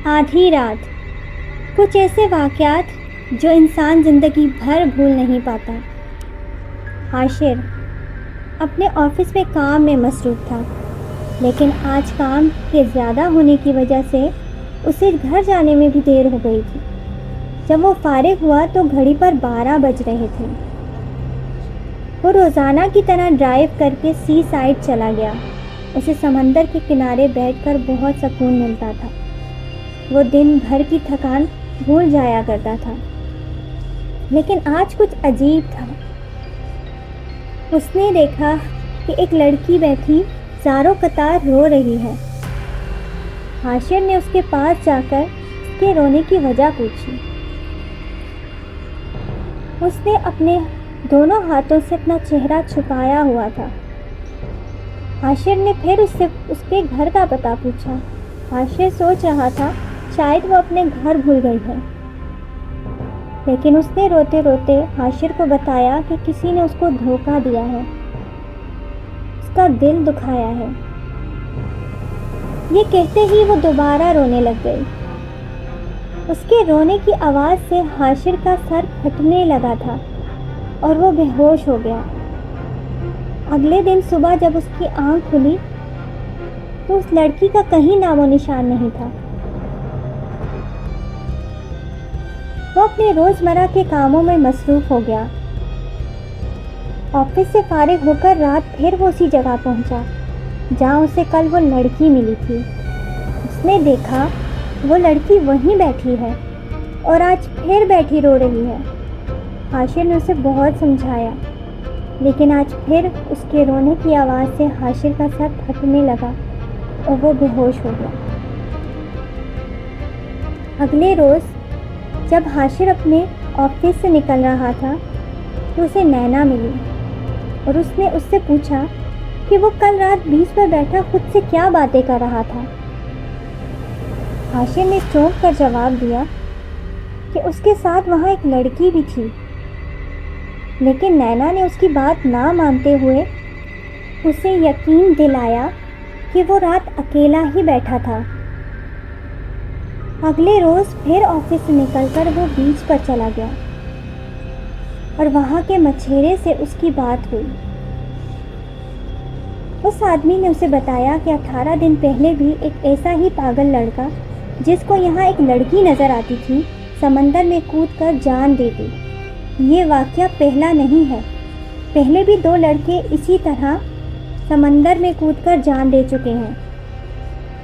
آدھی رات، کچھ ایسے واقعات جو انسان زندگی بھر بھول نہیں پاتا۔ حاشر اپنے آفس میں کام میں مصروف تھا، لیکن آج کام کے زیادہ ہونے کی وجہ سے اسے گھر جانے میں بھی دیر ہو گئی تھی۔ جب وہ فارغ ہوا تو گھڑی پر 12 بج رہے تھے۔ وہ روزانہ کی طرح ڈرائیو کر کے سی سائڈ چلا گیا۔ اسے سمندر کے کنارے بیٹھ کر بہت سکون ملتا تھا۔ وہ دن بھر کی تھکان بھول جایا کرتا تھا، لیکن آج کچھ عجیب تھا۔ اس نے دیکھا کہ ایک لڑکی بیٹھی زاروں قطار رو رہی ہے۔ حاشر نے اس کے پاس جا کر اس کے رونے کی وجہ پوچھی۔ اس نے اپنے دونوں ہاتھوں سے اپنا چہرہ چھپایا ہوا تھا۔ حاشر نے پھر اس سے اس کے گھر کا پتہ پوچھا۔ حاشر سوچ رہا تھا شاید وہ اپنے گھر بھول گئی ہے، لیکن اس نے روتے روتے حاشر کو بتایا کہ کسی نے اس کو دھوکہ دیا ہے، اس کا دل دکھایا ہے۔ یہ کہتے ہی وہ دوبارہ رونے لگ گئی۔ اس کے رونے کی آواز سے حاشر کا سر پھٹنے لگا تھا اور وہ بے ہوش ہو گیا۔ اگلے دن صبح جب اس کی آنکھ کھلی تو اس لڑکی کا کہیں نام و نشان نہیں تھا۔ وہ اپنے روزمرہ کے کاموں میں مصروف ہو گیا۔ آفس سے فارغ ہو کر رات پھر وہ اسی جگہ پہنچا جہاں اسے کل وہ لڑکی ملی تھی۔ اس نے دیکھا وہ لڑکی وہیں بیٹھی ہے اور آج پھر بیٹھی رو رہی ہے۔ حاشر نے اسے بہت سمجھایا، لیکن آج پھر اس کے رونے کی آواز سے حاشر کا سر پھٹنے لگا اور وہ بے ہوش ہو گیا۔ اگلے روز جب حاشر اپنے آفس سے نکل رہا تھا تو اسے نینا ملی اور اس نے اس سے پوچھا کہ وہ کل رات بیچ پر بیٹھا خود سے کیا باتیں کر رہا تھا۔ حاشر نے چونک کر جواب دیا کہ اس کے ساتھ وہاں ایک لڑکی بھی تھی، لیکن نینا نے اس کی بات نہ مانتے ہوئے اسے یقین دلایا کہ وہ رات اکیلا ہی بیٹھا تھا۔ اگلے روز پھر آفس سے نکل کر وہ بیچ پر چلا گیا اور وہاں کے مچھیرے سے اس کی بات ہوئی۔ اس آدمی نے اسے بتایا کہ 18 دن پہلے بھی ایک ایسا ہی پاگل لڑکا جس کو یہاں ایک لڑکی نظر آتی تھی سمندر میں کود کر جان دے دی۔ یہ واقعہ پہلا نہیں ہے، پہلے بھی 2 لڑکے اسی طرح سمندر میں کود کر جان دے چکے ہیں۔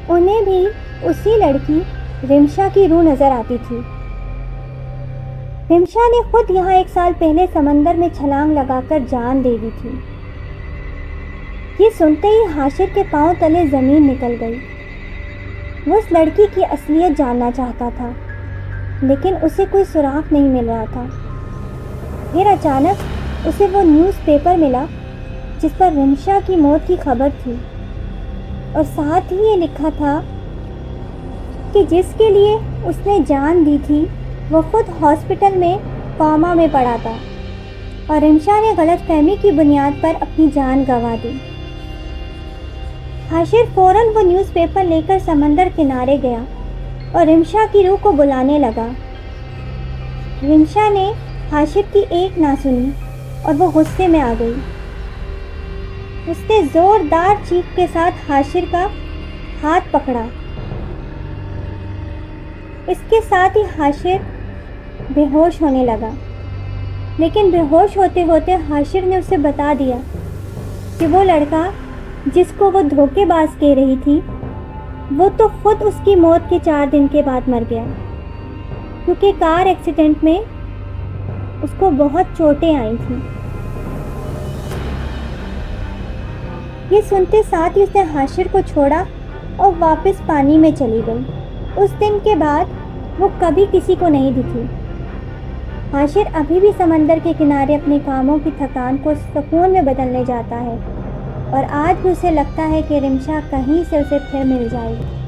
انہیں بھی اسی لڑکی رمشا کی روح نظر آتی تھی۔ رمشا نے خود یہاں 1 سال پہلے سمندر میں چھلانگ لگا کر جان دے دی تھی۔ یہ سنتے ہی حاشر کے پاؤں تلے زمین نکل گئی۔ وہ اس لڑکی کی اصلیت جاننا چاہتا تھا، لیکن اسے کوئی سراغ نہیں مل رہا تھا۔ پھر اچانک اسے وہ نیوز پیپر ملا جس پر رمشا کی موت کی خبر تھی، اور ساتھ ہی یہ لکھا تھا کہ جس کے لیے اس نے جان دی تھی وہ خود ہاسپٹل میں کوما میں پڑا تھا، اور رمشا نے غلط فہمی کی بنیاد پر اپنی جان گنوا دی۔ حاشر فوراً وہ نیوز پیپر لے کر سمندر کنارے گیا اور رمشا کی روح کو بلانے لگا۔ رمشا نے حاشر کی ایک نہ سنی اور وہ غصے میں آ گئی۔ اس نے زوردار چیخ کے ساتھ حاشر کا ہاتھ پکڑا۔ اس کے ساتھ ہی حاشر بے ہوش ہونے لگا، لیکن بے ہوش ہوتے ہوتے حاشر نے اسے بتا دیا کہ وہ لڑکا جس کو وہ دھوکے باز کہہ رہی تھی وہ تو خود اس کی موت کے 4 دن کے بعد مر گیا، کیونکہ کار ایکسیڈنٹ میں اس کو بہت چوٹیں آئی تھیں۔ یہ سنتے ساتھ ہی اس نے حاشر کو چھوڑا اور واپس پانی میں چلی گئی۔ اس دن کے بعد وہ کبھی کسی کو نہیں دکھی۔ حاشر ابھی بھی سمندر کے کنارے اپنے کاموں کی تھکان کو سکون میں بدلنے جاتا ہے، اور آج بھی اسے لگتا ہے کہ رمشا کہیں سے اسے پھر مل جائے گی۔